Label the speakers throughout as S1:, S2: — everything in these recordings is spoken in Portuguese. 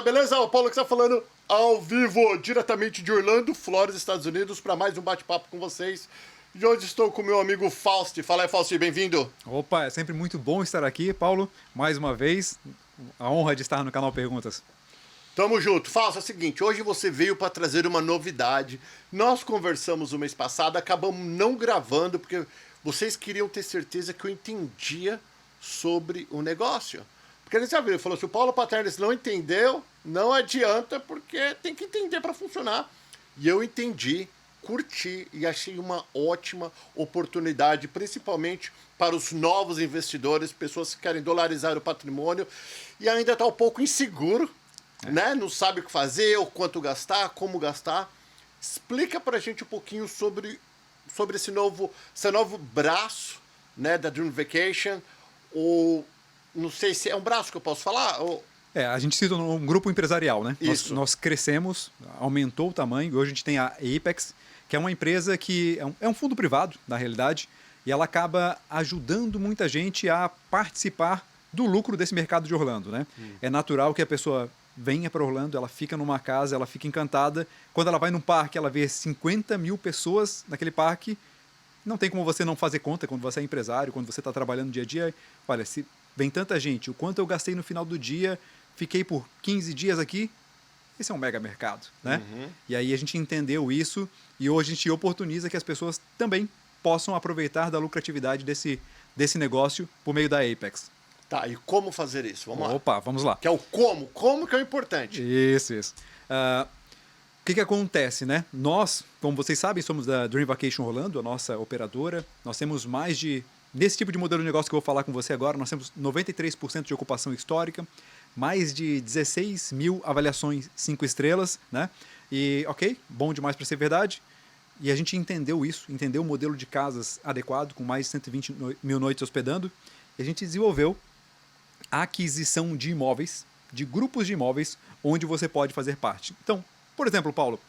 S1: beleza? O Paulo que está falando ao vivo, diretamente de Orlando, Flórida, Estados Unidos, para mais um bate-papo com vocês. E hoje estou com meu amigo Fausti. Fala aí, Fausti, bem-vindo.
S2: Opa, é sempre muito bom estar aqui, Paulo. Mais uma vez, a honra de estar no canal Perguntas.
S1: Tamo junto. Fausto, é o seguinte, hoje você veio para trazer uma novidade. Nós conversamos o mês passado, acabamos não gravando, porque vocês queriam ter certeza que eu entendia sobre o negócio. Porque ele já viu, ele falou, se o Paulo Paternes não entendeu, não adianta, porque tem que entender para funcionar. E eu entendi, curti e achei uma ótima oportunidade, principalmente para os novos investidores, pessoas que querem dolarizar o patrimônio e ainda está um pouco inseguro, né? Não sabe o que fazer, o quanto gastar, como gastar. Explica para a gente um pouquinho sobre esse novo braço, né, da Dream Vacation, ou não sei se é um braço que eu posso falar, ou...
S2: A gente se tornou um grupo empresarial, né? Nós crescemos, aumentou o tamanho, e hoje a gente tem a Apex, que é uma empresa que é um fundo privado, na realidade, e ela acaba ajudando muita gente a participar do lucro desse mercado de Orlando, né? É natural que a pessoa venha para Orlando, ela fica numa casa, ela fica encantada. Quando ela vai num parque, ela vê 50 mil pessoas naquele parque. Não tem como você não fazer conta quando você é empresário, quando você está trabalhando no dia a dia. Olha, se vem tanta gente, o quanto eu gastei no final do dia, fiquei por 15 dias aqui, esse é um mega mercado, né? E aí a gente entendeu isso e hoje a gente oportuniza que as pessoas também possam aproveitar da lucratividade desse negócio por meio da Apex.
S1: Tá, e como fazer isso? Vamos lá.
S2: Opa, vamos lá.
S1: Que é o como. Como que é o importante.
S2: Isso. O que acontece, né? Nós, como vocês sabem, somos da Dream Vacation Orlando, a nossa operadora. Nós temos nesse tipo de modelo de negócio que eu vou falar com você agora, nós temos 93% de ocupação histórica, mais de 16 mil avaliações 5 estrelas, né? E, ok, bom demais para ser verdade. E a gente entendeu isso, entendeu o modelo de casas adequado, com mais de 120 mil noites hospedando. E a gente desenvolveu a aquisição de imóveis, de grupos de imóveis, onde você pode fazer parte. Então, por exemplo, Paulo,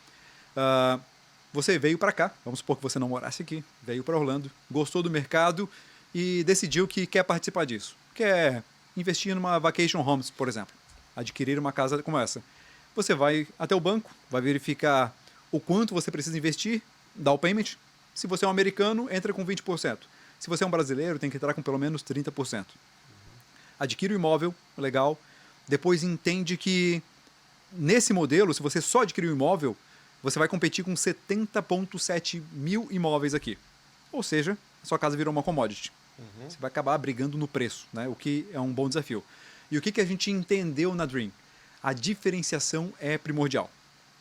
S2: você veio para cá, vamos supor que você não morasse aqui, veio para Orlando, gostou do mercado e decidiu que quer participar disso. Quer investir numa vacation homes, por exemplo, adquirir uma casa como essa. Você vai até o banco, vai verificar o quanto você precisa investir, dá o payment. Se você é um americano, entra com 20%. Se você é um brasileiro, tem que entrar com pelo menos 30%. Adquire o imóvel, legal. Depois entende que nesse modelo, se você só adquirir o imóvel, você vai competir com 70,7 mil imóveis aqui. Ou seja, a sua casa virou uma commodity. Você vai acabar brigando no preço, né? O que é um bom desafio. E o que a gente entendeu na Dream? A diferenciação é primordial.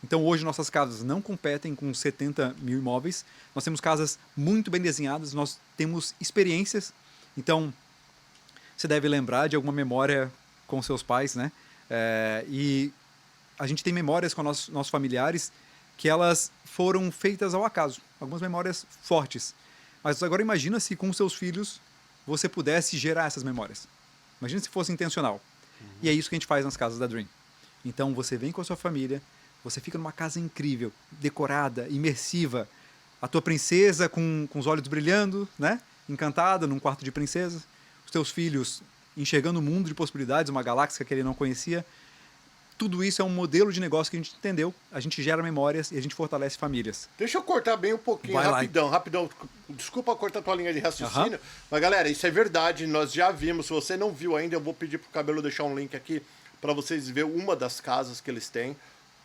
S2: Então hoje nossas casas não competem com 70 mil imóveis. Nós temos casas muito bem desenhadas, nós temos experiências. Então você deve lembrar de alguma memória com seus pais, né? E a gente tem memórias com nossos familiares que elas foram feitas ao acaso. Algumas memórias fortes. Mas agora imagina se com seus filhos você pudesse gerar essas memórias. Imagina se fosse intencional. E é isso que a gente faz nas casas da Dream. Então você vem com a sua família, você fica numa casa incrível, decorada, imersiva. A tua princesa com os olhos brilhando, né? Encantada num quarto de princesa. Os teus filhos enxergando um mundo de possibilidades, uma galáxia que ele não conhecia. Tudo isso é um modelo de negócio que a gente entendeu, a gente gera memórias e a gente fortalece famílias.
S1: Deixa eu cortar bem um pouquinho, rapidão. Desculpa cortar a tua linha de raciocínio, mas galera, isso é verdade, nós já vimos. Se você não viu ainda, eu vou pedir pro Cabelo deixar um link aqui para vocês verem uma das casas que eles têm.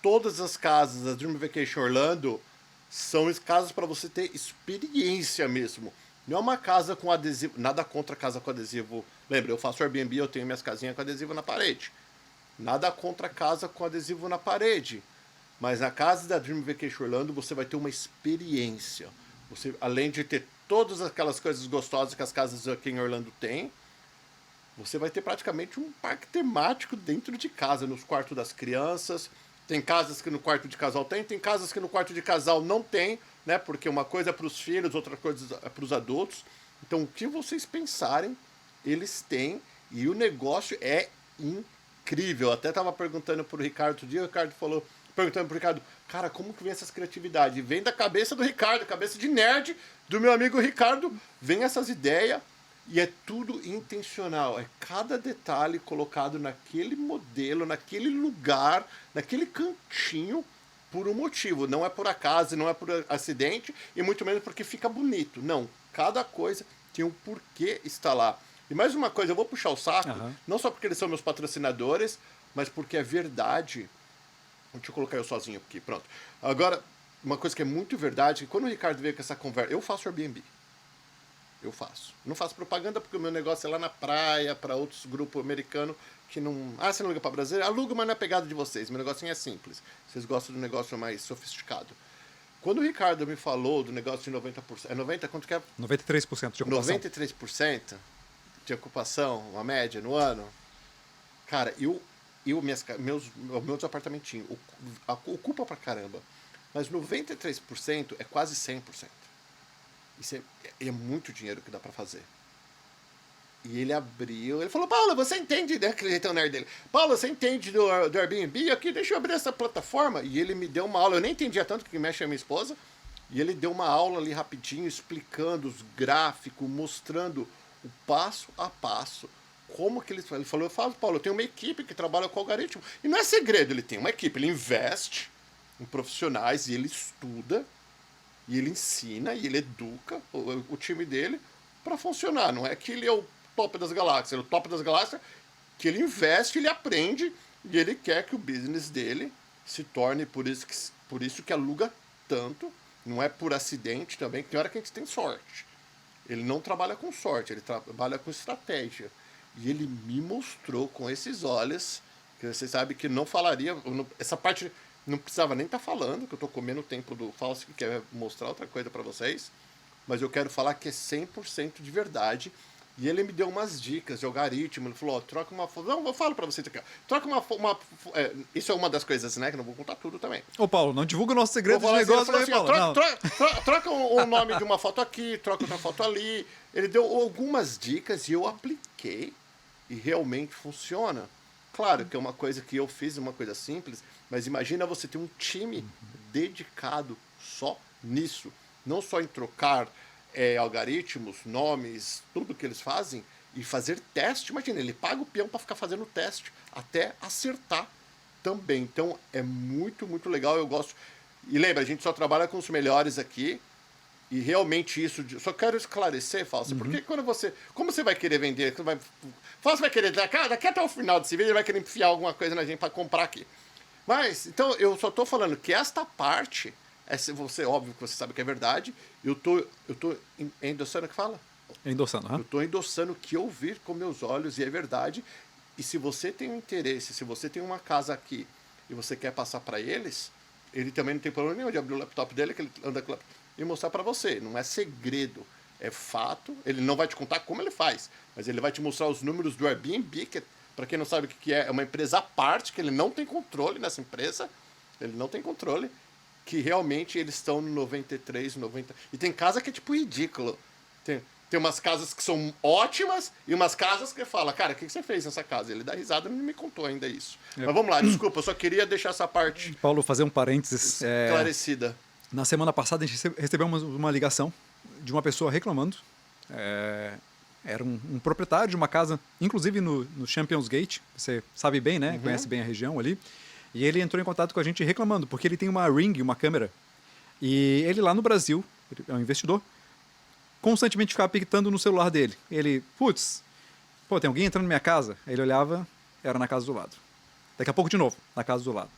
S1: Todas as casas da Dream Vacation Orlando são casas para você ter experiência mesmo. Não é uma casa com adesivo, nada contra casa com adesivo. Lembra, eu faço Airbnb, eu tenho minhas casinhas com adesivo na parede. Nada contra casa com adesivo na parede. Mas na casa da Dream Vacation Orlando você vai ter uma experiência. Você, além de ter todas aquelas coisas gostosas que as casas aqui em Orlando têm, você vai ter praticamente um parque temático dentro de casa, nos quartos das crianças. Tem casas que no quarto de casal tem casas que no quarto de casal não tem, né? Porque uma coisa é para os filhos, outra coisa é para os adultos. Então, o que vocês pensarem, eles têm, e o negócio é incrível. Eu até estava perguntando para o Ricardo outro dia, o Ricardo falou, perguntando para o Ricardo, cara, como que vem essas criatividades? Vem da cabeça do Ricardo, cabeça de nerd do meu amigo Ricardo, vem essas ideias. E é tudo intencional, é cada detalhe colocado naquele modelo, naquele lugar, naquele cantinho, por um motivo. Não é por acaso, não é por acidente, e muito menos porque fica bonito. Não, cada coisa tem um porquê estar lá. E mais uma coisa, eu vou puxar o saco, não só porque eles são meus patrocinadores, mas porque é verdade. Deixa eu colocar eu sozinho aqui, pronto. Agora, uma coisa que é muito verdade, que quando o Ricardo veio com essa conversa, eu faço Airbnb. Eu faço. Não faço propaganda porque o meu negócio é lá na praia, para outros grupos americanos que não... Ah, você não liga para brasileiro? Aluga, mas não é pegada de vocês. Meu negocinho é simples. Vocês gostam do negócio mais sofisticado. Quando o Ricardo me falou do negócio de 90%... É 90%? Quanto que é?
S2: 93% de ocupação.
S1: 93% de ocupação, uma média no ano. Cara, meus apartamentinhos ocupa pra caramba. Mas 93% é quase 100%. Isso é muito dinheiro que dá pra fazer. E ele abriu, ele falou, Paulo, você entende, né? Aquele jeitão nerd dele. Paulo, você entende do Airbnb? Aqui, deixa eu abrir essa plataforma. E ele me deu uma aula, eu nem entendia tanto que mexe a minha esposa. E ele deu uma aula ali rapidinho, explicando os gráficos, mostrando o passo a passo. Como que ele falou, eu falo, Paulo, eu tenho uma equipe que trabalha com algoritmo. E não é segredo, ele tem uma equipe, ele investe em profissionais e ele estuda. E ele ensina e ele educa o time dele para funcionar. Não é que ele é o top das galáxias. Ele é o top das galáxias que ele investe, ele aprende e ele quer que o business dele se torne por isso que aluga tanto. Não é por acidente também, que tem hora que a gente tem sorte. Ele não trabalha com sorte, ele trabalha com estratégia. E ele me mostrou com esses olhos, que você sabe que não falaria... Essa parte... Não precisava nem estar falando, que eu estou comendo o tempo do Fausto, que quer mostrar outra coisa para vocês. Mas eu quero falar que é 100% de verdade. E ele me deu umas dicas de algoritmo. Ele falou, troca uma foto. Não, eu falo para vocês aqui. Troca isso é uma das coisas, né? Que não vou contar tudo também.
S2: Ô, Paulo, não divulga o nosso segredo de negócio,
S1: assim, Paulo. Troca o nome de uma foto aqui, troca outra foto ali. Ele deu algumas dicas e eu apliquei. E realmente funciona. Claro que é uma coisa que eu fiz, uma coisa simples, mas imagina você ter um time dedicado só nisso. Não só em trocar algoritmos, nomes, tudo que eles fazem, e fazer teste. Imagina, ele paga o peão para ficar fazendo teste, até acertar também. Então, é muito, muito legal, eu gosto. E lembra, a gente só trabalha com os melhores aqui, e realmente isso... Só quero esclarecer, Fausto, porque quando você... Como você vai querer vender? Fausto vai querer... Daqui até o final desse vídeo, ele vai querer enfiar alguma coisa na gente para comprar aqui. Mas, então, eu só tô falando que esta parte... óbvio que você sabe que é verdade. Eu tô endossando o que fala?
S2: Endossando,
S1: Eu tô endossando o que eu vi com meus olhos, e é verdade. E se você tem um interesse, se você tem uma casa aqui, e você quer passar para eles, ele também não tem problema nenhum de abrir o laptop dele, que ele anda com o laptop, e mostrar para você. Não é segredo, é fato. Ele não vai te contar como ele faz, mas ele vai te mostrar os números do Airbnb, que, para quem não sabe o que é uma empresa à parte, que ele não tem controle nessa empresa. Ele não tem controle, que realmente eles estão no 93, 90... E tem casa que é tipo ridículo. Tem umas casas que são ótimas e umas casas que fala, cara, o que você fez nessa casa? Ele dá risada e não me contou ainda isso. Mas vamos lá, desculpa, eu só queria deixar essa parte...
S2: Paulo, fazer um parênteses.
S1: Esclarecida.
S2: Na semana passada a gente recebeu uma ligação de uma pessoa reclamando. Era um proprietário de uma casa, inclusive no Champions Gate, você sabe bem, né? Conhece bem a região ali. E ele entrou em contato com a gente reclamando, porque ele tem uma Ring, uma câmera. E ele lá no Brasil, ele é um investidor, constantemente ficava pictando no celular dele. Ele, tem alguém entrando na minha casa? Aí ele olhava, era na casa do lado. Daqui a pouco de novo, na casa do lado.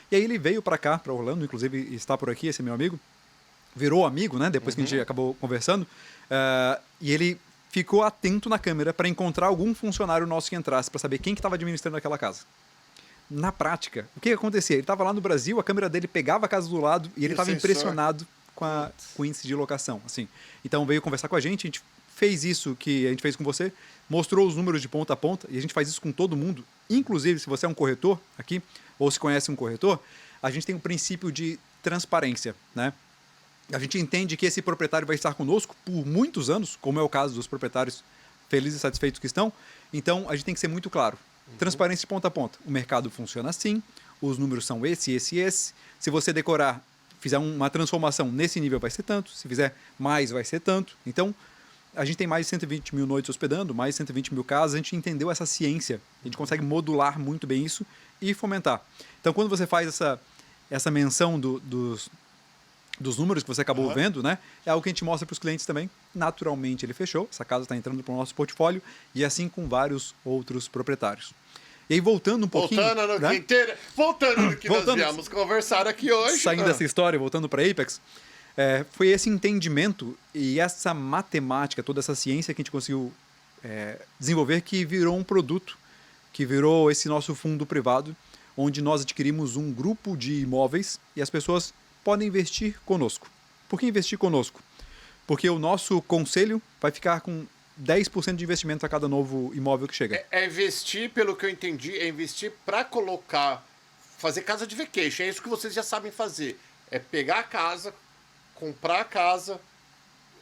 S2: E aí ele veio para cá, para Orlando, inclusive está por aqui, esse é meu amigo. Virou amigo, né? Depois que a gente acabou conversando. E ele ficou atento na câmera para encontrar algum funcionário nosso que entrasse, para saber quem que estava administrando aquela casa. Na prática, o que acontecia? Ele estava lá no Brasil, a câmera dele pegava a casa do lado e ele estava impressionado com o índice de locação. Assim. Então veio conversar com a gente fez isso que a gente fez com você, mostrou os números de ponta a ponta, e a gente faz isso com todo mundo. Inclusive, se você é um corretor aqui, ou se conhece um corretor, a gente tem um princípio de transparência, né? A gente entende que esse proprietário vai estar conosco por muitos anos, como é o caso dos proprietários felizes e satisfeitos que estão. Então, a gente tem que ser muito claro. Transparência de ponta a ponta. O mercado funciona assim, os números são esse. Se você decorar, fizer uma transformação nesse nível, vai ser tanto. Se fizer mais, vai ser tanto. Então, a gente tem mais de 120 mil noites hospedando, mais de 120 mil casas, a gente entendeu essa ciência, a gente consegue modular muito bem isso e fomentar. Então, quando você faz essa menção dos números que você acabou vendo, né? É algo que a gente mostra para os clientes também. Naturalmente ele fechou, essa casa está entrando para o nosso portfólio e assim com vários outros proprietários. E aí voltando um pouquinho...
S1: Voltando no que nós viemos conversar aqui hoje.
S2: Saindo dessa história, voltando para a Apex, foi esse entendimento e essa matemática, toda essa ciência que a gente conseguiu desenvolver que virou um produto, que virou esse nosso fundo privado, onde nós adquirimos um grupo de imóveis e as pessoas podem investir conosco. Por que investir conosco? Porque o nosso conselho vai ficar com 10% de investimento a cada novo imóvel que chega.
S1: É investir, pelo que eu entendi, é investir para fazer casa de vacation. É isso que vocês já sabem fazer. É pegar a casa, comprar a casa,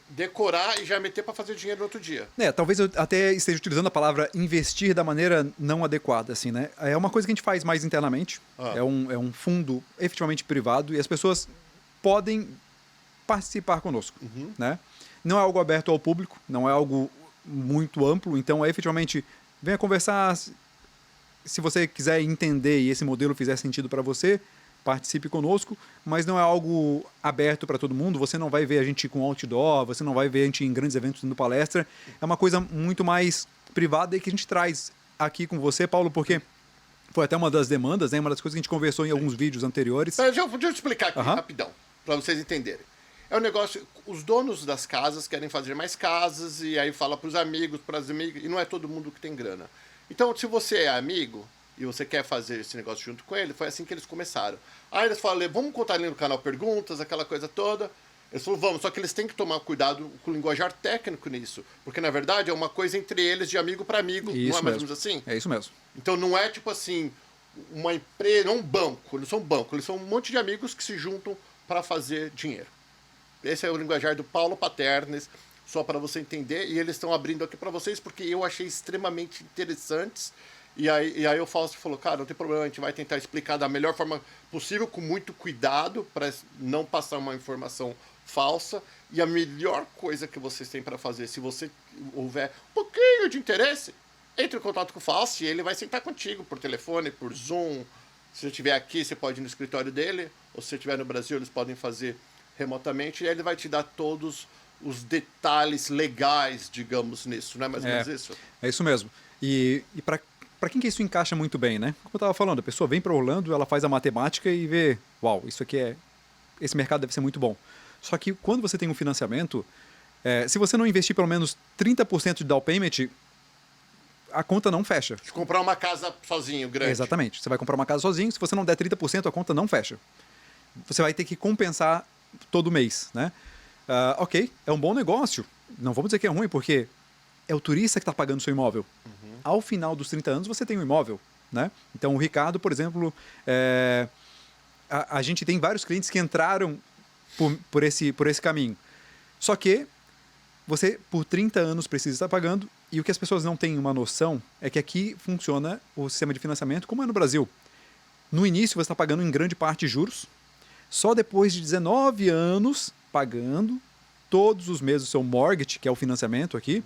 S1: decorar e já meter para fazer dinheiro no outro dia.
S2: Talvez eu até esteja utilizando a palavra investir da maneira não adequada, assim, né? É uma coisa que a gente faz mais internamente. É um fundo efetivamente privado e as pessoas podem participar conosco, né? Não é algo aberto ao público, não é algo muito amplo, então efetivamente venha conversar. Se você quiser entender e esse modelo fizer sentido para você, participe conosco, mas não é algo aberto para todo mundo. Você não vai ver a gente com outdoor, você não vai ver a gente em grandes eventos dando palestra. É uma coisa muito mais privada e que a gente traz aqui com você, Paulo, porque foi até uma das demandas, né? Uma das coisas que a gente conversou em alguns vídeos anteriores.
S1: Deixa eu explicar aqui rapidão, para vocês entenderem. É um negócio, os donos das casas querem fazer mais casas e aí fala para os amigos, para as amigas, e não é todo mundo que tem grana. Então, se você é amigo e você quer fazer esse negócio junto com ele, foi assim que eles começaram. Aí eles falaram, vamos contar ali no canal perguntas, aquela coisa toda. Eles falaram, vamos, só que eles têm que tomar cuidado com o linguajar técnico nisso. Porque, na verdade, é uma coisa entre eles de amigo para amigo,
S2: isso
S1: não é mais ou menos assim?
S2: É isso mesmo.
S1: Então não é tipo assim, uma empresa, não um banco, eles são um banco, eles são um monte de amigos que se juntam para fazer dinheiro. Esse é o linguajar do Paulo Paternes, só para você entender, e eles estão abrindo aqui para vocês porque eu achei extremamente interessantes. E aí o Fausto falou, cara, não tem problema, a gente vai tentar explicar da melhor forma possível, com muito cuidado, para não passar uma informação falsa. E a melhor coisa que vocês têm para fazer, se você houver um pouquinho de interesse, entre em contato com o Fausto e ele vai sentar contigo por telefone, por Zoom. Se você estiver aqui, você pode ir no escritório dele, ou se você estiver no Brasil, eles podem fazer remotamente, e aí ele vai te dar todos os detalhes legais, digamos, nisso, não é mais ou menos isso?
S2: É isso mesmo. E para quem que isso encaixa muito bem, né? Como eu estava falando, a pessoa vem para Orlando, ela faz a matemática e vê, uau, isso aqui esse mercado deve ser muito bom. Só que quando você tem um financiamento, se você não investir pelo menos 30% de down payment, a conta não fecha.
S1: De comprar uma casa sozinho, grande.
S2: Exatamente. Você vai comprar uma casa sozinho, se você não der 30%, a conta não fecha. Você vai ter que compensar todo mês, né? Ok, é um bom negócio. Não vamos dizer que é ruim, porque é o turista que está pagando o seu imóvel. Ao final dos 30 anos, você tem um imóvel, né? Então, o Ricardo, por exemplo, a gente tem vários clientes que entraram por esse caminho. Só que você, por 30 anos, precisa estar pagando, e o que as pessoas não têm uma noção é que aqui funciona o sistema de financiamento como é no Brasil. No início, você está pagando em grande parte juros. Só depois de 19 anos pagando todos os meses o seu mortgage, que é o financiamento aqui,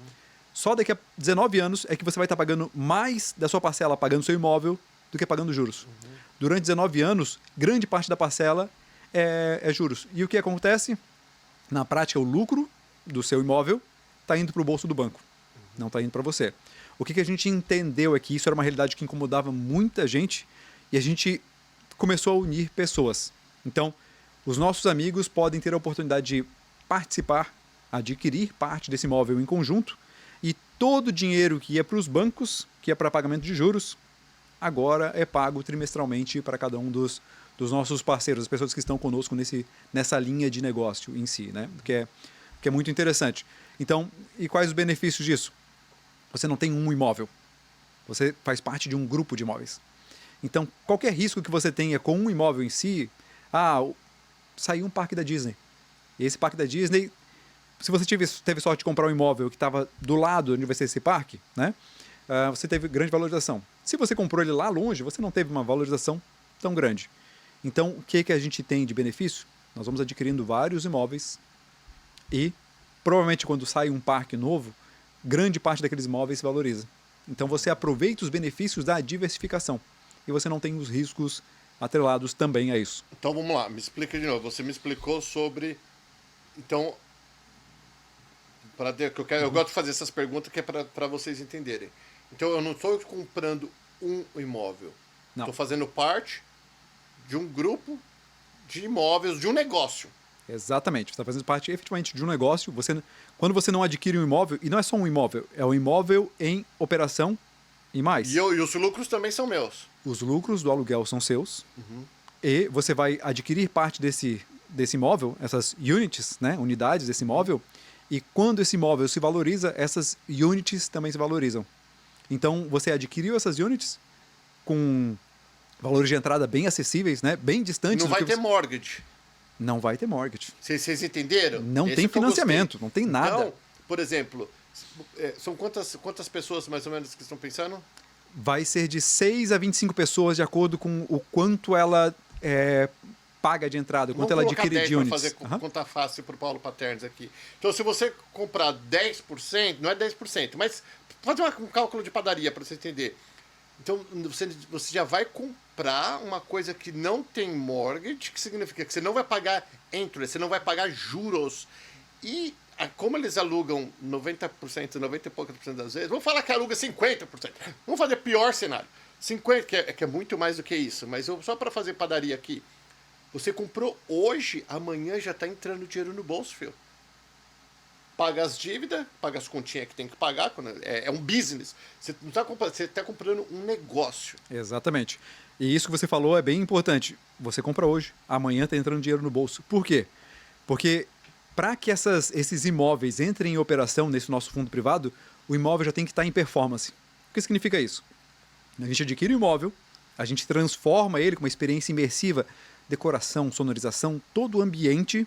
S2: só daqui a 19 anos é que você vai estar pagando mais da sua parcela pagando o seu imóvel do que pagando juros. Durante 19 anos, grande parte da parcela é juros. E o que acontece? Na prática, o lucro do seu imóvel está indo para o bolso do banco, não está indo para você. O que a gente entendeu é que isso era uma realidade que incomodava muita gente e a gente começou a unir pessoas. Então, os nossos amigos podem ter a oportunidade de participar, adquirir parte desse imóvel em conjunto, e todo o dinheiro que ia para os bancos, que ia para pagamento de juros, agora é pago trimestralmente para cada um dos nossos parceiros, as pessoas que estão conosco nessa linha de negócio em si, né? Que é muito interessante. Então, e quais os benefícios disso? Você não tem um imóvel, você faz parte de um grupo de imóveis. Então, qualquer risco que você tenha com um imóvel em si, saiu um parque da Disney. E esse parque da Disney, se você teve sorte de comprar um imóvel que estava do lado onde vai ser esse parque, né? Você teve grande valorização. Se você comprou ele lá longe, você não teve uma valorização tão grande. Então, o que a gente tem de benefício? Nós vamos adquirindo vários imóveis e provavelmente quando sai um parque novo, grande parte daqueles imóveis se valoriza. Então você aproveita os benefícios da diversificação e você não tem os riscos atrelados também a isso.
S1: Então vamos lá, me explica de novo. Você me explicou sobre... Então, eu gosto de fazer essas perguntas que é para vocês entenderem. Então eu não estou comprando um imóvel. Estou fazendo parte de um grupo de imóveis, de um negócio.
S2: Exatamente. Você está fazendo parte efetivamente de um negócio. Quando você não adquire um imóvel, e não é só um imóvel, é um imóvel em operação e mais.
S1: E os lucros também são meus.
S2: Os lucros do aluguel são seus. E você vai adquirir parte desse imóvel, essas units, né, unidades desse imóvel, e quando esse imóvel se valoriza, essas units também se valorizam. Então, você adquiriu essas units com valores de entrada bem acessíveis, né, bem distantes
S1: Não vai ter mortgage.
S2: Não vai ter mortgage.
S1: Vocês entenderam?
S2: Não tem financiamento, não tem nada.
S1: Então, por exemplo, são quantas pessoas mais ou menos que estão pensando?
S2: Vai ser de 6 a 25 pessoas de acordo com o quanto ela paga de entrada, o quanto ela adquire de units.
S1: Vamos fazer conta fácil para o Paulo Paternes aqui. Então, se você comprar 10%, não é 10%, mas faz um cálculo de padaria para você entender. Então, você já vai comprar uma coisa que não tem mortgage, que significa que você não vai pagar interest, você não vai pagar juros. E como eles alugam 90%, 90 e poucos por cento das vezes, vamos falar que aluga 50%. Vamos fazer pior cenário. 50%, que é muito mais do que isso, mas só para fazer padaria aqui. Você comprou hoje, amanhã já está entrando dinheiro no bolso, filho. Paga as dívidas, paga as continhas que tem que pagar, é um business. Você não tá comprando, você está comprando um negócio.
S2: Exatamente. E isso que você falou é bem importante. Você compra hoje, amanhã está entrando dinheiro no bolso. Por quê? Porque para que esses imóveis entrem em operação nesse nosso fundo privado, o imóvel já tem que estar em performance. O que significa isso? A gente adquire o imóvel, a gente transforma ele com uma experiência imersiva, decoração, sonorização, todo o ambiente.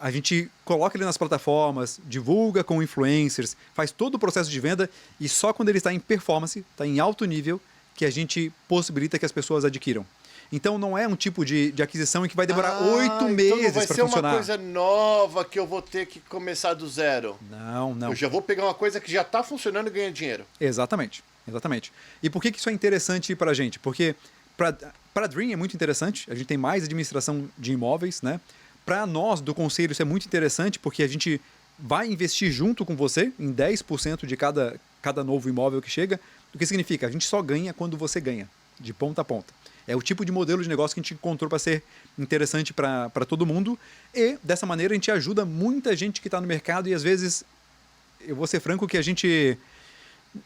S2: A gente coloca ele nas plataformas, divulga com influencers, faz todo o processo de venda e só quando ele está em performance, está em alto nível, que a gente possibilita que as pessoas adquiram. Então não é um tipo de aquisição em que vai demorar 8 meses para funcionar.
S1: Então não vai ser uma coisa nova que eu vou ter que começar do zero.
S2: Não.
S1: Eu já vou pegar uma coisa que já está funcionando e ganhar dinheiro.
S2: Exatamente. E por que isso é interessante para a gente? Porque para a Dream é muito interessante, a gente tem mais administração de imóveis, né? Para nós do conselho isso é muito interessante porque a gente vai investir junto com você em 10% de cada novo imóvel que chega. O que significa? A gente só ganha quando você ganha, de ponta a ponta. É o tipo de modelo de negócio que a gente encontrou para ser interessante para todo mundo e, dessa maneira, a gente ajuda muita gente que está no mercado e, às vezes, eu vou ser franco que a gente...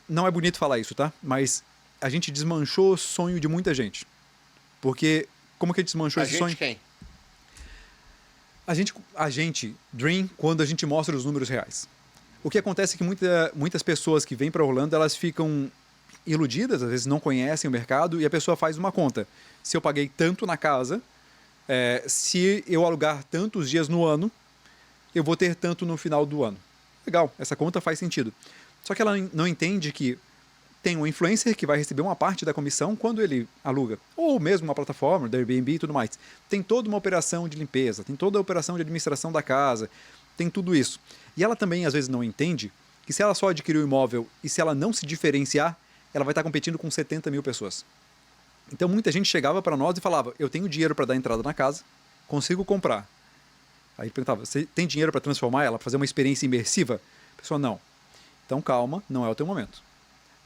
S2: Não é bonito falar isso, tá? Mas a gente desmanchou o sonho de muita gente. Porque como que a gente desmanchou esse sonho?
S1: Quem?
S2: A gente, Dream, quando a gente mostra os números reais. O que acontece é que muitas pessoas que vêm para Orlando, elas ficam iludidas, às vezes não conhecem o mercado, e a pessoa faz uma conta. Se eu paguei tanto na casa, se eu alugar tantos dias no ano, eu vou ter tanto no final do ano. Legal, essa conta faz sentido. Só que ela não entende que tem um influencer que vai receber uma parte da comissão quando ele aluga. Ou mesmo uma plataforma, da Airbnb e tudo mais. Tem toda uma operação de limpeza, tem toda a operação de administração da casa, tem tudo isso. E ela também, às vezes, não entende que se ela só adquirir o imóvel e se ela não se diferenciar, ela vai estar competindo com 70 mil pessoas. Então, muita gente chegava para nós e falava, eu tenho dinheiro para dar entrada na casa, consigo comprar. Aí perguntava, você tem dinheiro para transformar ela, para fazer uma experiência imersiva? A pessoa, não. Então, calma, não é o teu momento.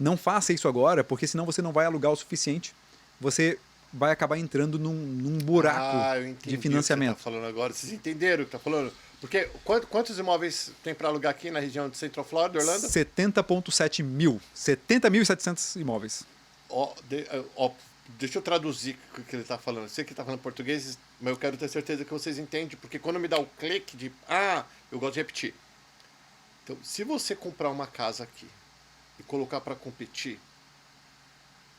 S2: Não faça isso agora, porque senão você não vai alugar o suficiente. Você vai acabar entrando num buraco de financiamento.
S1: O que você tá falando agora. Vocês entenderam o que está falando? Porque quantos imóveis tem para alugar aqui na região de Central Florida, Orlando?
S2: 70.7 mil. 70.700 imóveis.
S1: Deixa eu traduzir o que ele está falando. Eu sei que ele está falando português, mas eu quero ter certeza que vocês entendem, porque quando me dá o clique de... eu gosto de repetir. Então, se você comprar uma casa aqui e colocar para competir,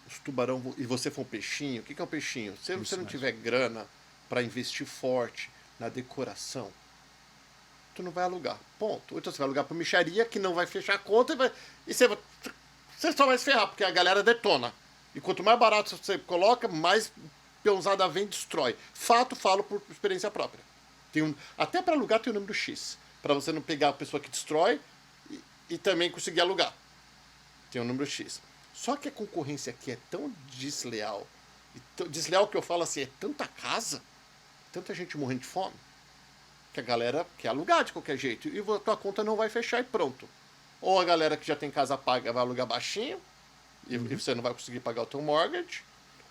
S1: os tubarão e você for um peixinho, o que é um peixinho? Se você não tiver grana para investir forte na decoração, tu não vai alugar. Ponto. Ou então você vai alugar para micharia que não vai fechar a conta e você só vai se ferrar, porque a galera detona. E quanto mais barato você coloca, mais peãozada vem e destrói. Fato, falo por experiência própria. Até para alugar tem o nome do X. para você não pegar a pessoa que destrói e também conseguir alugar. Tem um número X. Só que a concorrência aqui é tão desleal, desleal que eu falo assim, é tanta casa, tanta gente morrendo de fome, que a galera quer alugar de qualquer jeito, e a tua conta não vai fechar e pronto. Ou a galera que já tem casa paga vai alugar baixinho, e você não vai conseguir pagar o teu mortgage,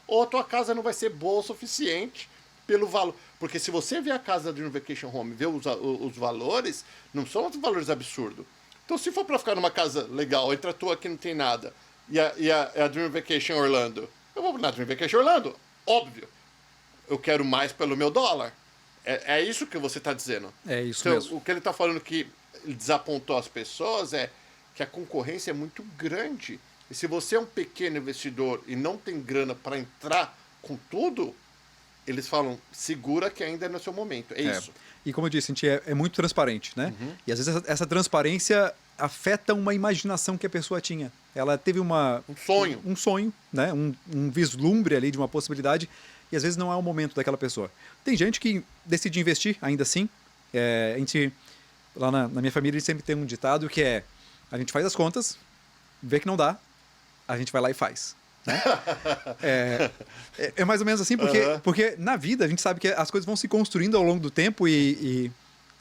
S1: ou a tua casa não vai ser boa o suficiente pelo valor. Porque se você vê a casa da Dream Vacation Home, vê os valores, não são os valores absurdos. Então, se for para ficar numa casa legal, entre a tua que não tem nada e a Dream Vacation Orlando, eu vou na Dream Vacation Orlando, óbvio. Eu quero mais pelo meu dólar. É isso que você está dizendo.
S2: É isso
S1: então,
S2: mesmo.
S1: O que ele está falando que ele desapontou as pessoas é que a concorrência é muito grande. E se você é um pequeno investidor e não tem grana para entrar com tudo, eles falam, segura que ainda é no seu momento. É isso.
S2: E como eu disse, a gente é muito transparente, né? E às vezes essa transparência afeta uma imaginação que a pessoa tinha. Ela teve um sonho, né? Um vislumbre ali de uma possibilidade, e às vezes não é o momento daquela pessoa. Tem gente que decide investir ainda assim. A gente, lá na minha família, a gente sempre tem um ditado que é: a gente faz as contas, vê que não dá, a gente vai lá e faz. Né? É mais ou menos assim, porque na vida a gente sabe que as coisas vão se construindo ao longo do tempo e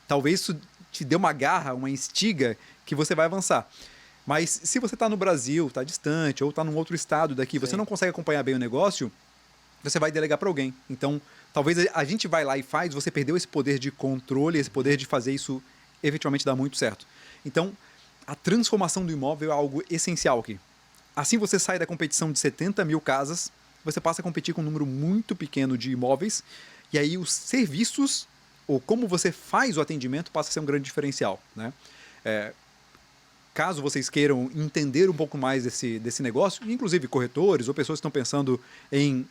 S2: talvez isso te dê uma garra, uma instiga que você vai avançar. Mas se você está no Brasil, está distante, ou está num outro estado daqui, você não consegue acompanhar bem o negócio, você vai delegar para alguém. Então, talvez a gente vai lá e faz, você perdeu esse poder de controle, esse poder de fazer isso efetivamente dar muito certo. Então, a transformação do imóvel é algo essencial aqui. Assim você sai da competição de 70 mil casas, você passa a competir com um número muito pequeno de imóveis, e aí os serviços, ou como você faz o atendimento, passa a ser um grande diferencial. Né? Caso vocês queiram entender um pouco mais desse negócio, inclusive corretores ou pessoas que estão pensando em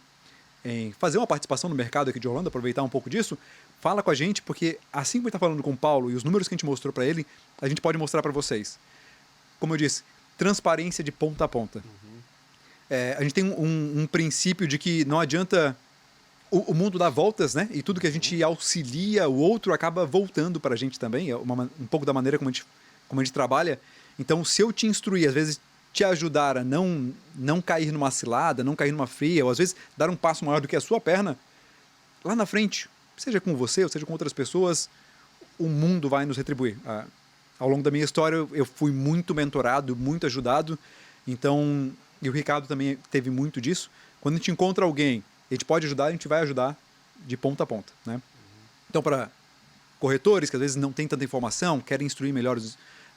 S2: fazer uma participação no mercado aqui de Orlando, aproveitar um pouco disso, fala com a gente, porque assim como a gente está falando com o Paulo e os números que a gente mostrou para ele, a gente pode mostrar para vocês. Como eu disse, transparência de ponta a ponta. A gente tem um princípio de que não adianta... O mundo dá voltas, né? E tudo que a gente auxilia o outro acaba voltando para a gente também. É um pouco da maneira como a gente trabalha. Então, se eu te instruir, às vezes te ajudar a não cair numa cilada, não cair numa fria, ou às vezes dar um passo maior do que a sua perna, lá na frente, seja com você ou seja com outras pessoas, o mundo vai nos retribuir. Ao longo da minha história, eu fui muito mentorado, muito ajudado. Então, e o Ricardo também teve muito disso. Quando a gente encontra alguém, a gente pode ajudar, a gente vai ajudar de ponta a ponta. Né? Então, para corretores que às vezes não têm tanta informação, querem instruir melhor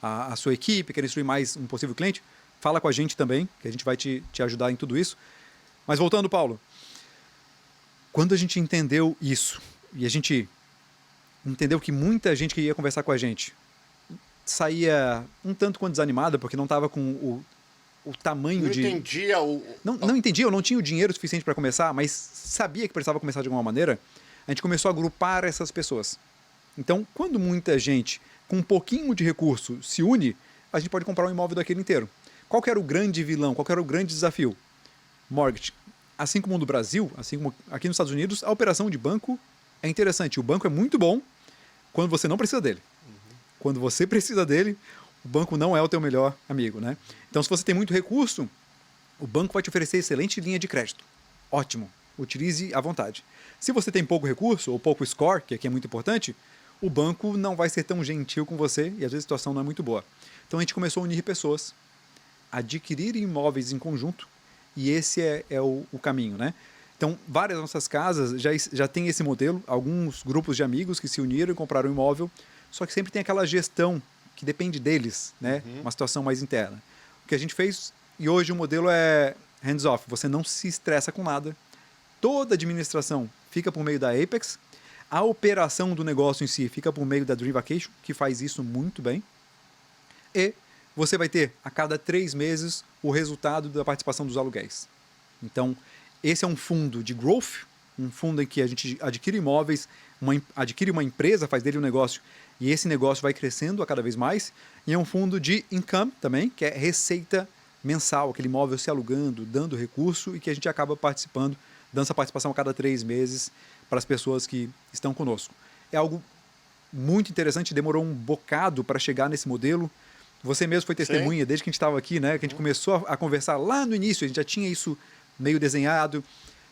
S2: a sua equipe, querem instruir mais um possível cliente, fala com a gente também, que a gente vai te ajudar em tudo isso. Mas voltando, Paulo, quando a gente entendeu isso, e a gente entendeu que muita gente que ia conversar com a gente saía um tanto quanto desanimada, porque não estava com o tamanho de... Não entendia, ou não tinha o dinheiro suficiente para começar, mas sabia que precisava começar de alguma maneira, a gente começou a agrupar essas pessoas. Então, quando muita gente com um pouquinho de recurso se une, a gente pode comprar um imóvel daquele inteiro. Qual que era o grande vilão? Qual que era o grande desafio? Mortgage. Assim como no Brasil, assim como aqui nos Estados Unidos, a operação de banco é interessante. O banco é muito bom quando você não precisa dele. Quando você precisa dele, o banco não é o teu melhor amigo, né? Então, se você tem muito recurso, o banco vai te oferecer excelente linha de crédito. Ótimo. Utilize à vontade. Se você tem pouco recurso ou pouco score, que aqui é muito importante, o banco não vai ser tão gentil com você e às vezes a situação não é muito boa. Então, a gente começou a unir pessoas, adquirir imóveis em conjunto, e esse é o caminho, né? Então, várias das nossas casas já tem esse modelo, alguns grupos de amigos que se uniram e compraram um imóvel, só que sempre tem aquela gestão que depende deles, né? Uma situação mais interna. O que a gente fez, e hoje o modelo é hands-off, você não se estressa com nada, toda a administração fica por meio da Apex, a operação do negócio em si fica por meio da Dream Vacation, que faz isso muito bem, e você vai ter a cada 3 meses o resultado da participação dos aluguéis. Então, esse é um fundo de growth, um fundo em que a gente adquire imóveis, adquire uma empresa, faz dele um negócio, e esse negócio vai crescendo a cada vez mais. E é um fundo de income também, que é receita mensal, aquele imóvel se alugando, dando recurso, e que a gente acaba participando, dando essa participação a cada 3 meses para as pessoas que estão conosco. É algo muito interessante, demorou um bocado para chegar nesse modelo. Você mesmo foi testemunha desde que a gente estava aqui, né? Que a gente começou a conversar lá no início, a gente já tinha isso meio desenhado.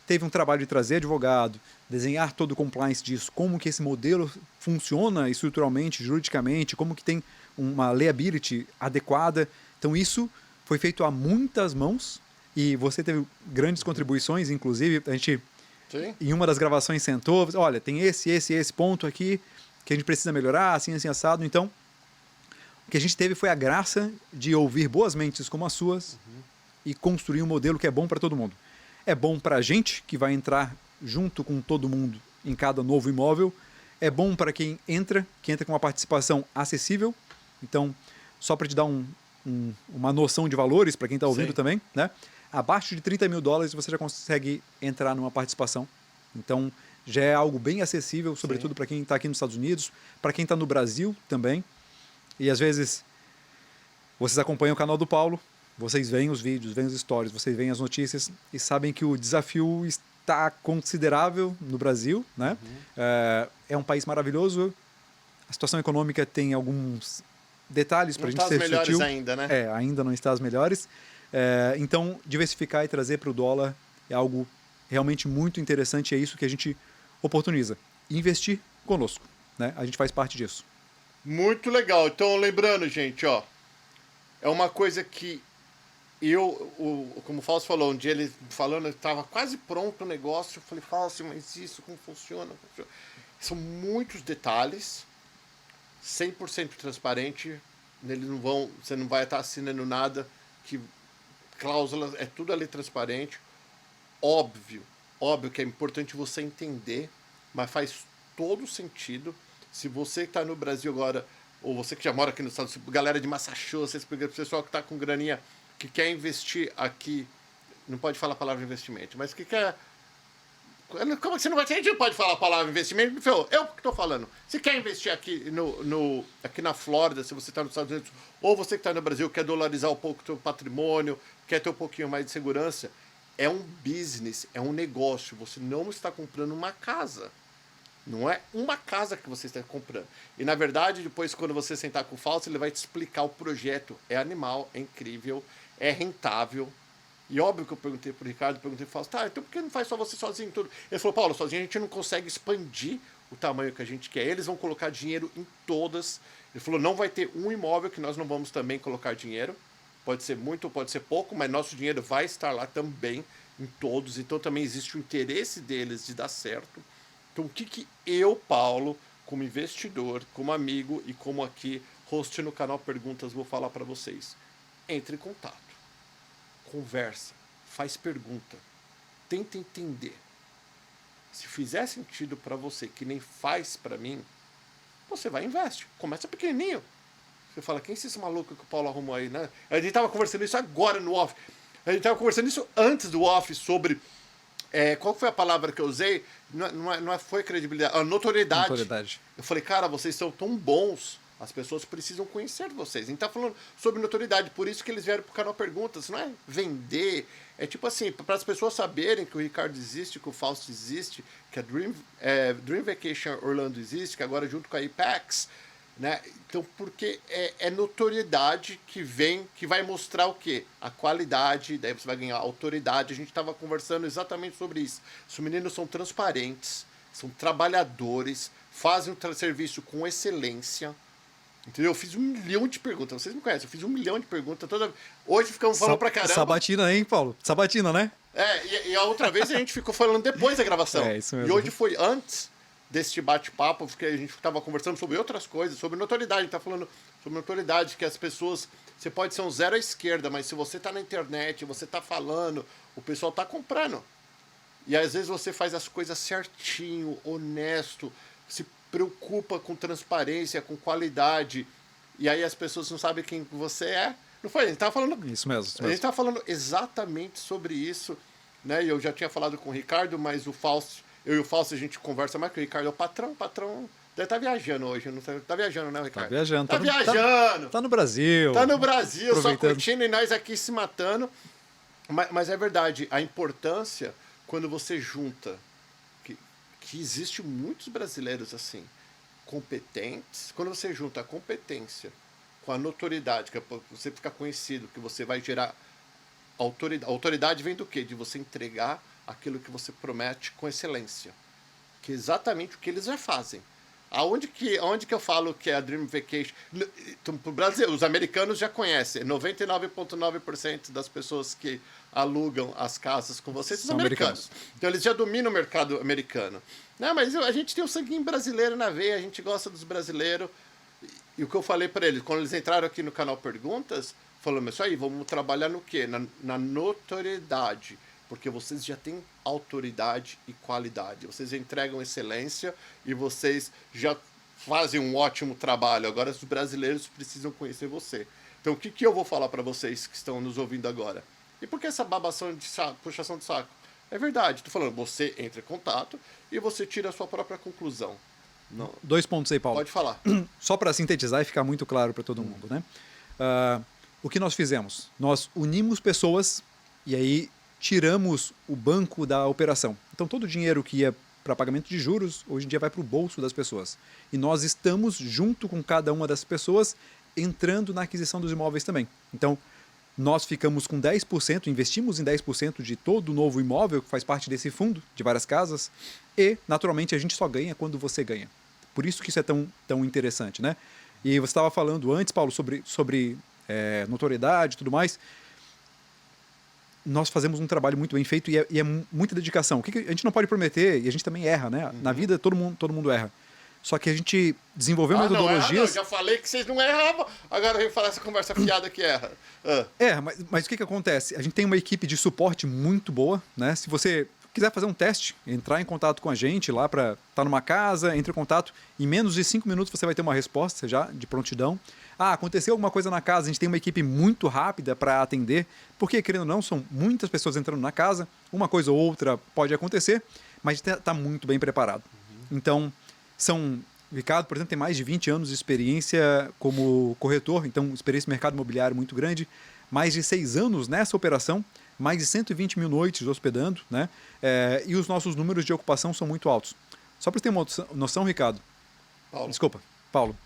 S2: Teve um trabalho de trazer advogado, desenhar todo o compliance disso, como que esse modelo funciona estruturalmente, juridicamente, como que tem uma liability adequada. Então isso foi feito a muitas mãos e você teve grandes contribuições, inclusive a gente, em uma das gravações, sentou, olha, tem esse ponto aqui que a gente precisa melhorar, assim, assado. Então, o que a gente teve foi a graça de ouvir boas mentes como as suas e construir um modelo que é bom para todo mundo. É bom para a gente, que vai entrar junto com todo mundo em cada novo imóvel. É bom para quem entra, que entra com uma participação acessível. Então, só para te dar uma noção de valores, para quem está ouvindo também, né? Abaixo de $30 mil você já consegue entrar numa participação. Então, já é algo bem acessível, sobretudo para quem está aqui nos Estados Unidos, para quem está no Brasil também. E às vezes, vocês acompanham o canal do Paulo, vocês veem os vídeos, veem os stories, vocês veem as notícias e sabem que o desafio está considerável no Brasil, né? É um país maravilhoso, a situação econômica tem alguns detalhes para a gente ser sutil. Não está as melhores
S1: ainda, né?
S2: Ainda não está as melhores. Então, diversificar e trazer para o dólar é algo realmente muito interessante, é isso que a gente oportuniza. E investir conosco, né? A gente faz parte disso.
S1: Muito legal. Então, lembrando, gente, ó, é uma coisa que como o Fausto falou, um dia ele falando, estava quase pronto o negócio, eu falei, Fausto, mas isso, como funciona? São muitos detalhes, 100% transparente, você não vai estar assinando nada, que cláusulas, é tudo ali transparente, óbvio que é importante você entender, mas faz todo sentido. Se você que está no Brasil agora, ou você que já mora aqui nos Estados Unidos, galera de Massachusetts, pessoal que está com graninha, que quer investir aqui, não pode falar a palavra investimento, mas que quer... Como você não vai ter? A gente não pode falar a palavra investimento? Eu que estou falando. Se quer investir aqui, aqui na Flórida, se você está nos Estados Unidos, ou você que está no Brasil, quer dolarizar um pouco o seu patrimônio, quer ter um pouquinho mais de segurança, é um business, é um negócio. Você não está comprando uma casa. Não é uma casa que você está comprando. E, na verdade, depois, quando você sentar com o Fausto, ele vai te explicar o projeto. É animal, é incrível, é rentável. E óbvio que eu perguntei pro Ricardo, perguntei pro Fausto, então por que não faz só você sozinho tudo? Ele falou, Paulo, sozinho a gente não consegue expandir o tamanho que a gente quer. Eles vão colocar dinheiro em todas. Ele falou, não vai ter um imóvel que nós não vamos também colocar dinheiro. Pode ser muito, pode ser pouco, mas nosso dinheiro vai estar lá também em todos. Então também existe o interesse deles de dar certo. Então o que eu, Paulo, como investidor, como amigo e como aqui, host no canal Perguntas, vou falar para vocês. Entre em contato. Conversa, faz pergunta, tenta entender. Se fizer sentido para você, que nem faz para mim, você vai e investe. Começa pequenininho. Você fala, quem é esse maluco que o Paulo arrumou aí, né? A gente tava conversando isso agora no off. A gente tava conversando isso antes do off sobre... qual foi a palavra que eu usei? Não foi credibilidade, notoriedade. Eu falei, cara, vocês são tão bons... As pessoas precisam conhecer vocês. A gente tá falando sobre notoriedade, por isso que eles vieram pro canal Perguntas. Não é vender, é tipo assim, para as pessoas saberem que o Ricardo existe, que o Fausto existe, que a Dream Vacation Orlando existe, que agora junto com a Apex, né? Então, porque é notoriedade que vai mostrar o quê? A qualidade, daí você vai ganhar autoridade. A gente estava conversando exatamente sobre isso. Os meninos são transparentes, são trabalhadores, fazem um serviço com excelência. Entendeu? Eu fiz 1 milhão de perguntas. Vocês me conhecem, eu fiz 1 milhão de perguntas. Hoje ficamos falando pra caramba.
S2: Sabatina, hein, Paulo? Sabatina, né?
S1: E a outra vez a gente ficou falando depois da gravação.
S2: Isso mesmo.
S1: E hoje foi antes deste bate-papo, porque a gente estava conversando sobre outras coisas, sobre notoriedade. A gente tá falando sobre notoriedade, que as pessoas... Você pode ser um zero à esquerda, mas se você tá na internet, você tá falando, o pessoal tá comprando. E às vezes você faz as coisas certinho, honesto, se preocupa com transparência, com qualidade, e aí as pessoas não sabem quem você é. Não foi? A gente estava falando...
S2: Isso mesmo.
S1: A gente estava falando exatamente sobre isso, né? E eu já tinha falado com o Ricardo, mas o Fausto, eu e o Fausto a gente conversa mais, que o Ricardo é o patrão deve estar viajando hoje, não tá viajando, né, Ricardo?
S2: Tá viajando.
S1: Tá viajando.
S2: Tá no Brasil.
S1: Tá no Brasil, só curtindo e nós aqui se matando. Mas é verdade, a importância, quando você junta... que existe muitos brasileiros assim, competentes. Quando você junta a competência com a notoriedade, que é pra você ficar conhecido, que você vai gerar autoridade. A autoridade vem do quê? De você entregar aquilo que você promete com excelência. Que é exatamente o que eles já fazem. Aonde que eu falo que é a Dream Vacation? Pro Brasil, os americanos já conhecem. 99,9% das pessoas que alugam as casas com vocês são americanos. Então eles já dominam o mercado americano. Não, mas a gente tem um sanguinho brasileiro na veia, a gente gosta dos brasileiros. E o que eu falei para eles, quando eles entraram aqui no canal Perguntas, falamos isso aí, vamos trabalhar no quê? Na notoriedade. Porque vocês já têm autoridade e qualidade. Vocês entregam excelência e vocês já fazem um ótimo trabalho. Agora os brasileiros precisam conhecer você. Então o que eu vou falar para vocês que estão nos ouvindo agora? E por que essa babação de saco, puxação de saco? É verdade, estou falando, você entra em contato e você tira a sua própria conclusão. Não.
S2: 2 pontos aí, Paulo.
S1: Pode falar.
S2: Só para sintetizar e ficar muito claro para todo mundo, né? O que nós fizemos? Nós unimos pessoas e aí tiramos o banco da operação. Então, todo o dinheiro que ia para pagamento de juros, hoje em dia vai para o bolso das pessoas. E nós estamos, junto com cada uma das pessoas, entrando na aquisição dos imóveis também. Então, nós ficamos com 10%, investimos em 10% de todo o novo imóvel, que faz parte desse fundo, de várias casas, e, naturalmente, a gente só ganha quando você ganha. Por isso que isso é tão interessante, né? E você estava falando antes, Paulo, sobre notoriedade e tudo mais. Nós fazemos um trabalho muito bem feito e é muita dedicação. O que a gente não pode prometer, e a gente também erra, né? Na vida, todo mundo erra. Só que a gente desenvolveu metodologias...
S1: Não, já falei que vocês não erravam, agora vem falar essa conversa fiada que erra.
S2: Mas o que acontece? A gente tem uma equipe de suporte muito boa, né? Se você quiser fazer um teste, entrar em contato com a gente lá para estar numa casa, entre em contato, em menos de 5 minutos você vai ter uma resposta já de prontidão. Aconteceu alguma coisa na casa, a gente tem uma equipe muito rápida para atender, porque, querendo ou não, são muitas pessoas entrando na casa, uma coisa ou outra pode acontecer, mas a gente está muito bem preparado. Então, o Ricardo, por exemplo, tem mais de 20 anos de experiência como corretor, então experiência no mercado imobiliário muito grande, mais de 6 anos nessa operação, mais de 120 mil noites hospedando, né? E os nossos números de ocupação são muito altos. Só para você ter uma noção, Ricardo. Paulo.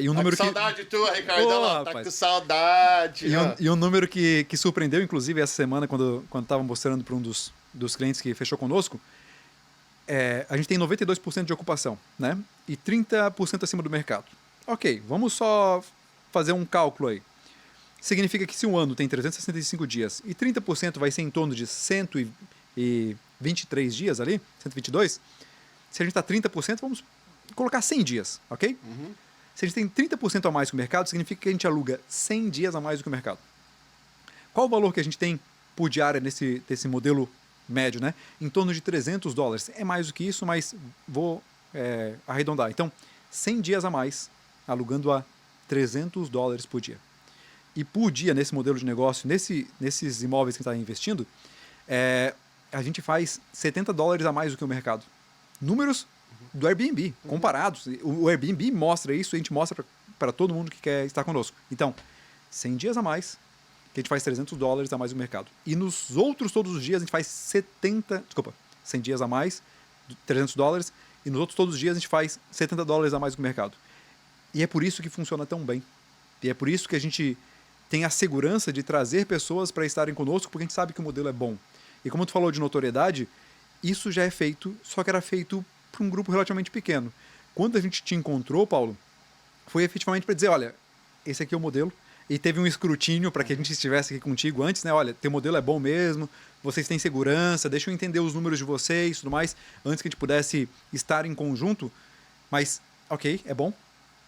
S2: E um número
S1: com saudade tua, Ricardo. Tá com saudade.
S2: E um número que surpreendeu, inclusive, essa semana, quando estava mostrando para um dos clientes que fechou conosco, a gente tem 92% de ocupação, né? E 30% acima do mercado. Ok, vamos só fazer um cálculo aí. Significa que se um ano tem 365 dias e 30% vai ser em torno de 123 dias ali, 122, se a gente está 30%, vamos colocar 100 dias, ok? Se a gente tem 30% a mais que o mercado, significa que a gente aluga 100 dias a mais do que o mercado. Qual o valor que a gente tem por diária desse modelo médio, né? Em torno de $300. É mais do que isso, mas vou arredondar. Então, 100 dias a mais, alugando a $300 por dia. E por dia, nesse modelo de negócio, nesses imóveis que a gente está investindo, a gente faz $70 a mais do que o mercado. Números do Airbnb, comparados. O Airbnb mostra isso, a gente mostra para todo mundo que quer estar conosco. Então, 100 dias a mais, que a gente faz $300 a mais do mercado. E nos outros todos os dias a gente faz 100 dias a mais, $300, e nos outros todos os dias a gente faz $70 a mais do que o mercado. E é por isso que funciona tão bem. E é por isso que a gente tem a segurança de trazer pessoas para estarem conosco, porque a gente sabe que o modelo é bom. E como tu falou de notoriedade, isso já é feito, só que era feito para um grupo relativamente pequeno. Quando a gente te encontrou, Paulo, foi efetivamente para dizer, olha, esse aqui é o modelo, e teve um escrutínio para que a gente estivesse aqui contigo antes, né? Olha, teu modelo é bom mesmo, vocês têm segurança, deixa eu entender os números de vocês e tudo mais, antes que a gente pudesse estar em conjunto. Mas, ok, é bom.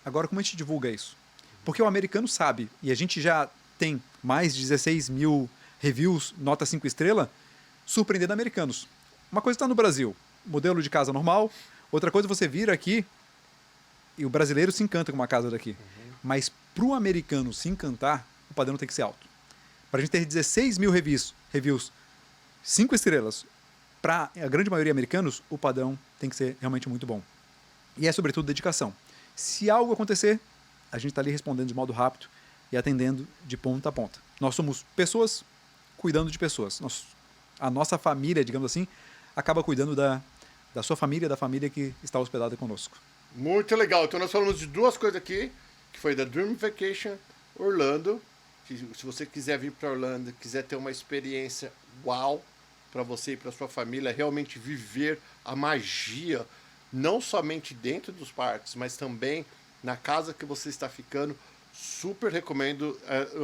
S2: Agora, como a gente divulga isso? Porque o americano sabe, e a gente já tem mais de 16 mil reviews, nota 5 estrelas, surpreendendo americanos. Uma coisa está no Brasil, modelo de casa normal, outra coisa você vira aqui e o brasileiro se encanta com uma casa daqui. Mas para o americano se encantar, o padrão tem que ser alto. Para a gente ter 16 mil reviews 5 estrelas, para a grande maioria americanos, o padrão tem que ser realmente muito bom. E é sobretudo dedicação. Se algo acontecer, a gente está ali respondendo de modo rápido e atendendo de ponta a ponta. Nós somos pessoas cuidando de pessoas. A nossa família, digamos assim, acaba cuidando da sua família, da família que está hospedada conosco.
S1: Muito legal. Então nós falamos de duas coisas aqui, que foi da Dream Vacation Orlando, que se você quiser vir para Orlando, quiser ter uma experiência uau para você e para sua família, realmente viver a magia, não somente dentro dos parques, mas também na casa que você está ficando, super recomendo.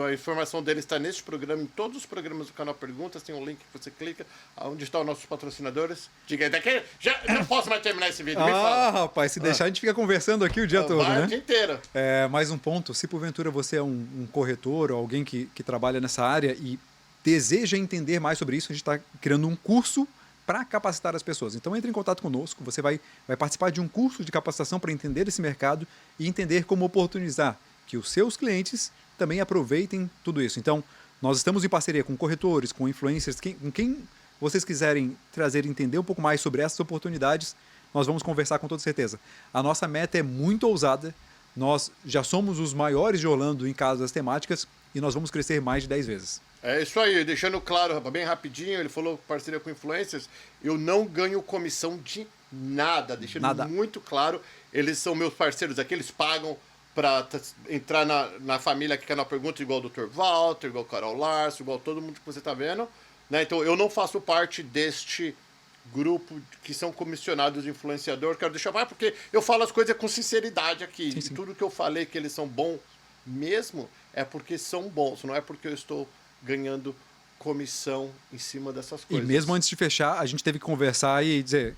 S1: A informação dele está nesse programa, em todos os programas do canal Perguntas, tem um link que você clica, onde estão os nossos patrocinadores. Diga aí, daqui, já não posso mais terminar esse vídeo, me fala.
S2: Rapaz, se deixar a gente fica conversando aqui o dia todo, né?
S1: O dia inteiro.
S2: Mais um ponto, se porventura você é um corretor ou alguém que trabalha nessa área e deseja entender mais sobre isso, a gente está criando um curso para capacitar as pessoas. Então entre em contato conosco, você vai participar de um curso de capacitação para entender esse mercado e entender como oportunizar que os seus clientes também aproveitem tudo isso. Então, nós estamos em parceria com corretores, com influencers, com quem vocês quiserem trazer e entender um pouco mais sobre essas oportunidades, nós vamos conversar com toda certeza. A nossa meta é muito ousada, nós já somos os maiores de Orlando em casas temáticas e nós vamos crescer mais de 10 vezes.
S1: É isso aí, deixando claro, bem rapidinho, ele falou parceria com influencers, eu não ganho comissão de nada, deixando muito claro, eles são meus parceiros aqui, eles pagam para entrar na família que quer na pergunta, igual o Dr. Walter, igual o Carol Larson, igual todo mundo que você está vendo, né? Então eu não faço parte deste grupo que são comissionados de influenciador, quero deixar mais porque eu falo as coisas com sinceridade aqui,
S2: sim.
S1: E tudo que eu falei que eles são bons mesmo é porque são bons, não é porque eu estou ganhando comissão em cima dessas coisas.
S2: E mesmo antes de fechar, a gente teve que conversar e dizer,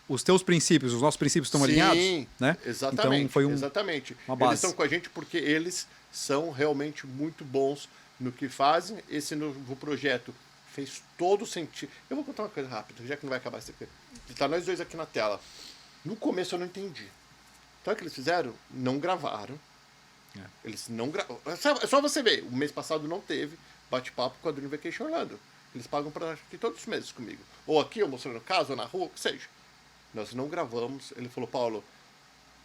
S2: os teus princípios, os nossos princípios estão alinhados? Né?
S1: Exatamente.
S2: Então foi
S1: exatamente.
S2: Uma base.
S1: Eles estão com a gente porque eles são realmente muito bons no que fazem. Esse novo projeto fez todo sentido. Eu vou contar uma coisa rápida, já que não vai acabar isso aqui. Está nós dois aqui na tela. No começo eu não entendi. Então o que eles fizeram? Não gravaram. Eles não gravaram. É só você ver. O mês passado não teve bate-papo com a Dream Vacation Orlando. Eles pagam para aqui todos os meses comigo. Ou aqui, eu mostrando casa, ou na rua, o que seja. Nós não gravamos. Ele falou, Paulo,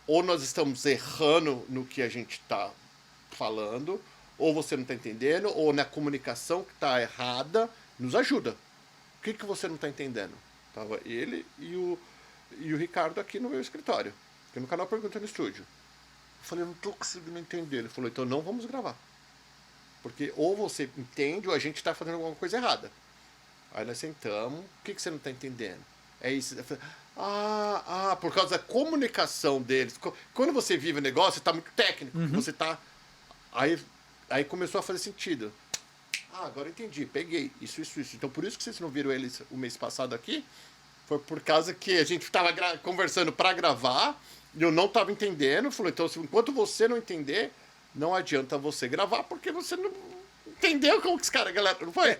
S1: ou nós estamos errando no que a gente está falando, ou você não está entendendo, ou na comunicação que está errada, nos ajuda. O que você não está entendendo? Tava ele e o Ricardo aqui no meu escritório, aqui no canal Pergunta no Estúdio. Eu falei, eu não estou conseguindo entender. Ele falou, então não vamos gravar. Porque ou você entende ou a gente está fazendo alguma coisa errada. Aí nós sentamos, o que você não está entendendo? É isso. Eu falei, por causa da comunicação deles. Quando você vive o negócio, você está muito técnico. Você tá. Aí começou a fazer sentido. Agora eu entendi, peguei. Isso. Então por isso que vocês não viram eles o mês passado aqui. Foi por causa que a gente estava conversando para gravar e eu não estava entendendo. Falou, então enquanto você não entender, não adianta você gravar, porque você não entendeu como que os caras, galera, não foi?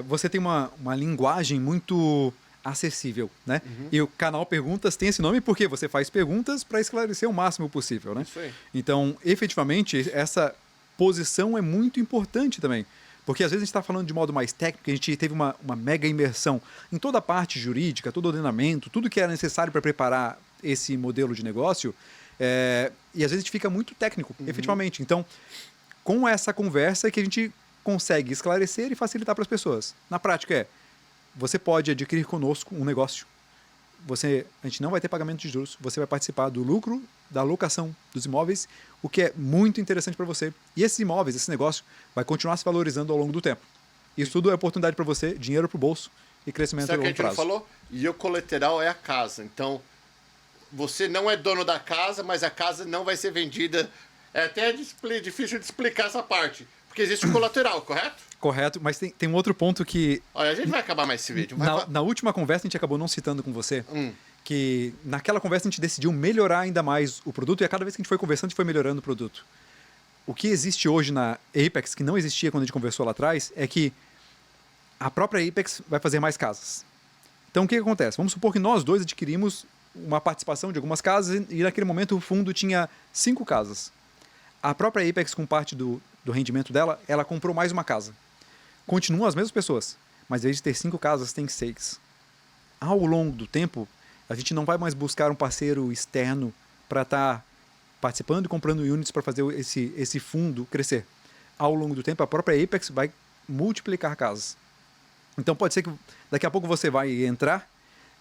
S2: Você tem uma linguagem muito acessível, né? E o canal Perguntas tem esse nome porque você faz perguntas para esclarecer o máximo possível, né?
S1: Isso aí.
S2: Então, efetivamente, essa posição é muito importante também. Porque às vezes a gente está falando de modo mais técnico, a gente teve uma mega imersão em toda a parte jurídica, todo o ordenamento, tudo que era necessário para preparar esse modelo de negócio, e às vezes a gente fica muito técnico, efetivamente. Então, com essa conversa é que a gente consegue esclarecer e facilitar para as pessoas. Na prática você pode adquirir conosco um negócio. A gente não vai ter pagamento de juros, você vai participar do lucro da locação dos imóveis, o que é muito interessante para você. E esses imóveis, esse negócio, vai continuar se valorizando ao longo do tempo. Isso tudo é oportunidade para você, dinheiro para o bolso e crescimento a longo prazo.
S1: Sabe o que a gente não falou? E o colateral é a casa. Então, você não é dono da casa, mas a casa não vai ser vendida. É até difícil de explicar essa parte. Porque existe o colateral, correto?
S2: Correto, mas tem um outro ponto que...
S1: Olha, a gente vai acabar mais esse vídeo.
S2: Na última conversa a gente acabou não citando com você, que naquela conversa a gente decidiu melhorar ainda mais o produto e a cada vez que a gente foi conversando a gente foi melhorando o produto. O que existe hoje na Apex, que não existia quando a gente conversou lá atrás, é que a própria Apex vai fazer mais casas. Então o que acontece? Vamos supor que nós dois adquirimos uma participação de algumas casas e naquele momento o fundo tinha 5 casas. A própria Apex, com parte do rendimento dela, ela comprou mais uma casa. Continuam as mesmas pessoas, mas em vez de ter 5 casas, tem 6. Ao longo do tempo, a gente não vai mais buscar um parceiro externo para estar participando e comprando units para fazer esse fundo crescer. Ao longo do tempo, a própria Apex vai multiplicar casas. Então pode ser que daqui a pouco você vai entrar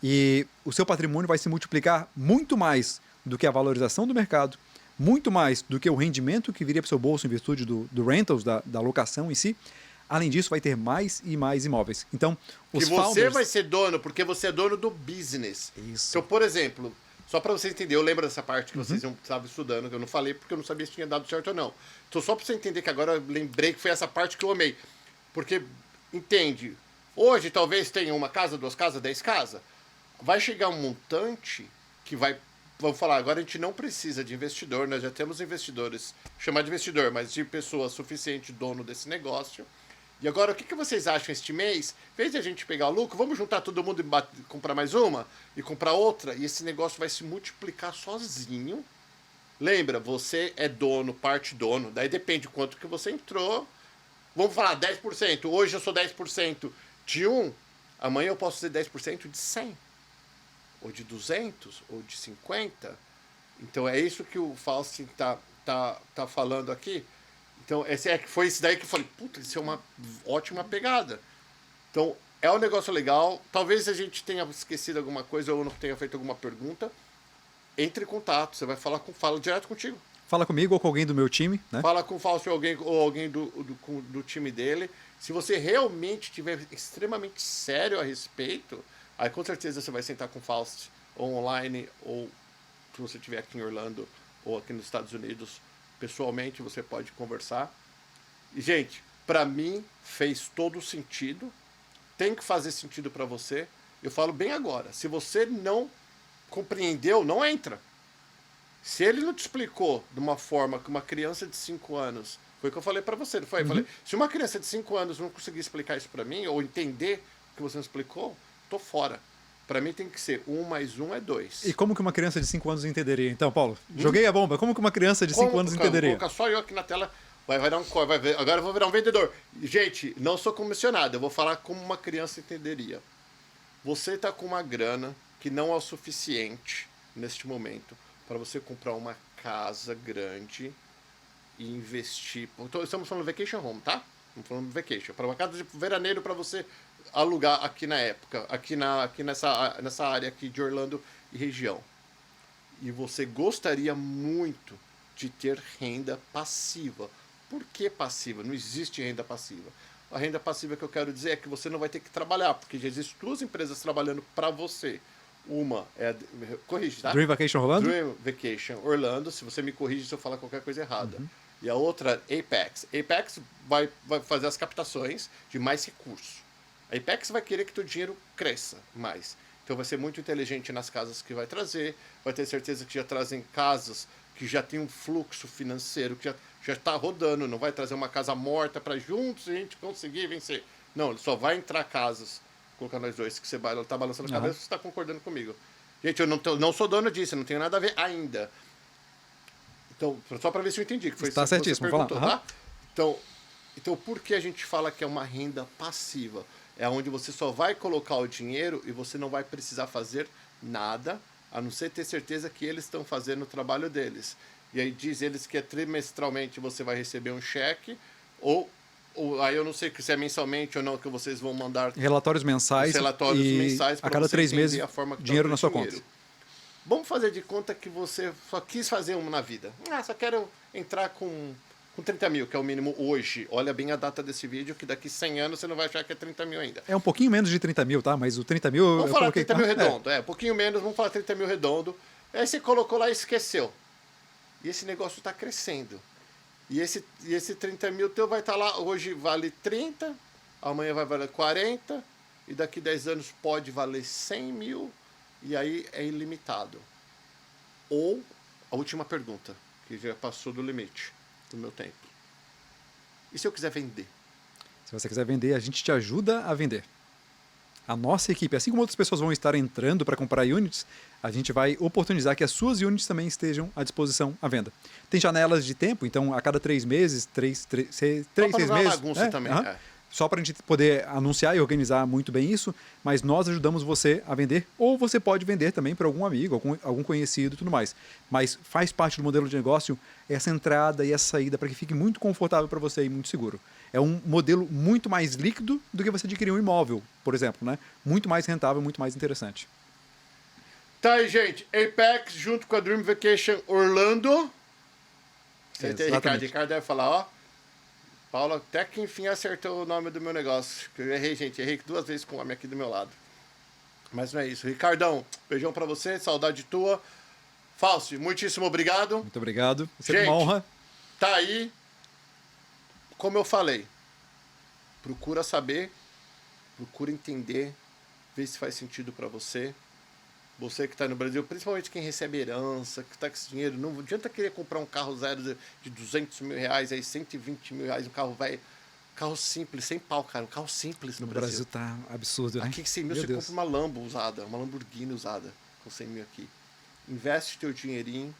S2: e o seu patrimônio vai se multiplicar muito mais do que a valorização do mercado, muito mais do que o rendimento que viria para o seu bolso em virtude do rentals, da locação em si. Além disso, vai ter mais e mais imóveis. Então, os
S1: que você
S2: founders...
S1: vai ser dono, porque você é dono do business.
S2: Isso.
S1: Então, por exemplo, só para você entender, eu lembro dessa parte que vocês estavam estudando, que eu não falei porque eu não sabia se tinha dado certo ou não. Então, só para você entender que agora eu lembrei que foi essa parte que eu amei. Porque, entende, hoje talvez tenha uma casa, 2 casas, 10 casas. Vai chegar um montante que vai... Vamos falar, agora a gente não precisa de investidor, nós já temos investidores, chamar de investidor, mas de pessoa suficiente dono desse negócio. E agora, o que vocês acham este mês? Em vez de a gente pegar o lucro, vamos juntar todo mundo e comprar mais uma e comprar outra, e esse negócio vai se multiplicar sozinho. Lembra, você é dono, parte dono, daí depende de quanto que você entrou. Vamos falar 10%, hoje eu sou 10% de um, amanhã eu posso ser 10% de 100, ou de 200, ou de 50. Então é isso que o Faustin tá falando aqui. Então, foi isso daí que eu falei, puta, isso é uma ótima pegada. Então, é um negócio legal. Talvez a gente tenha esquecido alguma coisa ou não tenha feito alguma pergunta. Entre em contato, você vai fala direto contigo.
S2: Fala comigo ou com alguém do meu time, né?
S1: Fala com o Fausto ou alguém do time dele. Se você realmente estiver extremamente sério a respeito, aí com certeza você vai sentar com o Fausto ou online, ou se você estiver aqui em Orlando ou aqui nos Estados Unidos, pessoalmente você pode conversar. E, gente, para mim fez todo sentido. Tem que fazer sentido para você. Eu falo bem agora. Se você não compreendeu, não entra. Se ele não te explicou de uma forma que uma criança de 5 anos... Foi o que eu falei para você, não foi? Eu falei, se uma criança de 5 anos não conseguir explicar isso para mim, ou entender o que você não explicou, tô fora. Para mim tem que ser 1 mais 1 é 2.
S2: E como que uma criança de 5 anos entenderia? Então, Paulo, joguei a bomba. Como que uma criança de 5 anos entenderia?
S1: Vou colocar só eu aqui na tela, vai dar vai ver. Agora eu vou virar um vendedor. Gente, não sou comissionado, eu vou falar como uma criança entenderia. Você está com uma grana que não é o suficiente neste momento para você comprar uma casa grande e investir. Estamos falando vacation home, tá? Estamos falando vacation. Para uma casa de veraneiro para você alugar aqui na época, aqui nessa área aqui de Orlando e região. E você gostaria muito de ter renda passiva. Por que passiva? Não existe renda passiva. A renda passiva que eu quero dizer é que você não vai ter que trabalhar, porque já existem 2 empresas trabalhando para você. Uma é corrige, tá?
S2: Dream Vacation Orlando?
S1: Dream Vacation Orlando, se você me corrige se eu falar qualquer coisa errada. E a outra, Apex. Apex vai fazer as captações de mais recursos. A Apex vai querer que teu dinheiro cresça mais. Então vai ser muito inteligente nas casas que vai trazer, vai ter certeza que já trazem casas que já tem um fluxo financeiro, que já está rodando, não vai trazer uma casa morta para juntos a gente conseguir vencer. Não, ele só vai entrar casas, colocar nós dois, que você está balançando a cabeça, você está concordando comigo. Gente, eu não sou dono disso, eu não tenho nada a ver ainda. Então, só para ver se eu entendi, que foi
S2: isso que você perguntou,
S1: tá? Então, por que a gente fala que é uma renda passiva? É onde você só vai colocar o dinheiro e você não vai precisar fazer nada, a não ser ter certeza que eles estão fazendo o trabalho deles. E aí diz eles que trimestralmente você vai receber um cheque, ou aí eu não sei se é mensalmente ou não, que vocês vão mandar
S2: relatórios mensais,
S1: mensais
S2: a cada 3 meses
S1: a forma que
S2: dinheiro na sua conta.
S1: Vamos fazer de conta que você só quis fazer uma na vida. Só quero entrar com 30 mil, que é o mínimo hoje. Olha bem a data desse vídeo, que daqui 100 anos você não vai achar que é 30 mil ainda.
S2: É um pouquinho menos de 30 mil, tá? Mas o 30 mil...
S1: Vamos falar 30 mil redondo. Um pouquinho menos, vamos falar 30 mil redondo. Aí você colocou lá e esqueceu. E esse negócio está crescendo. E esse 30 mil teu vai estar lá, hoje vale 30, amanhã vai valer 40, e daqui 10 anos pode valer 100 mil, e aí é ilimitado. Ou, a última pergunta, que já passou do limite do meu tempo. E se eu quiser vender?
S2: Se você quiser vender, a gente te ajuda a vender. A nossa equipe, assim como outras pessoas vão estar entrando para comprar units, a gente vai oportunizar que as suas units também estejam à disposição à venda. Tem janelas de tempo, então a cada 3 meses, 6 meses.
S1: Bagunça também.
S2: Só para a gente poder anunciar e organizar muito bem isso, mas nós ajudamos você a vender, ou você pode vender também para algum amigo, algum conhecido e tudo mais. Mas faz parte do modelo de negócio essa entrada e essa saída para que fique muito confortável para você e muito seguro. É um modelo muito mais líquido do que você adquirir um imóvel, por exemplo, né? Muito mais rentável, muito mais interessante.
S1: Tá aí, gente. Apex junto com a Dream Vacation Orlando. Acertei, Ricardo. Ricardo deve falar, ó. Paulo até que enfim acertou o nome do meu negócio. Eu errei, gente. Errei 2 vezes com o homem aqui do meu lado. Mas não é isso. Ricardão, beijão pra você. Saudade tua. Fausto, muitíssimo obrigado.
S2: Muito obrigado. Sempre uma honra.
S1: Tá aí. Como eu falei. Procura saber. Procura entender. Ver se faz sentido pra você. Você que está no Brasil, principalmente quem recebe herança, que está com esse dinheiro, não adianta querer comprar um carro zero de 200 mil reais, aí 120 mil reais, um carro velho, carro simples, sem pau, cara, um carro simples no Brasil.
S2: O Brasil tá absurdo, né?
S1: Aqui 100 mil você compra uma Lambo usada, uma Lamborghini usada, com 100 mil aqui. Investe teu dinheirinho,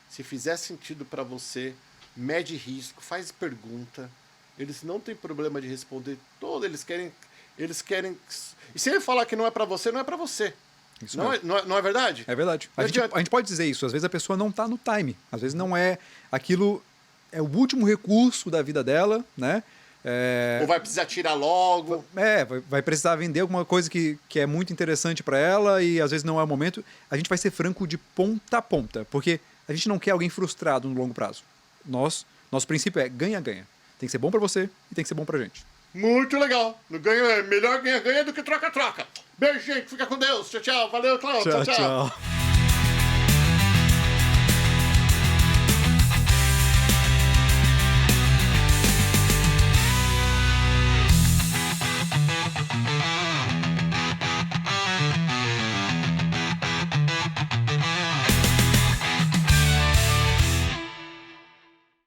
S1: se fizer sentido para você, mede risco, faz pergunta, eles não têm problema de responder, eles querem, e se ele falar que não é para você, não é para você.
S2: Isso
S1: não é verdade?
S2: É verdade. A gente pode dizer isso. Às vezes a pessoa não está no time. Às vezes não é aquilo... É o último recurso da vida dela, né?
S1: Ou vai precisar tirar logo.
S2: Vai precisar vender alguma coisa que é muito interessante para ela e às vezes não é o momento. A gente vai ser franco de ponta a ponta. Porque a gente não quer alguém frustrado no longo prazo. Nosso princípio é ganha-ganha. Tem que ser bom para você e tem que ser bom pra gente.
S1: Muito legal. Melhor ganha-ganha do que troca-troca. Beijo, gente. Fica com Deus. Tchau, tchau. Valeu, Cláudio.
S2: Tchau, tchau.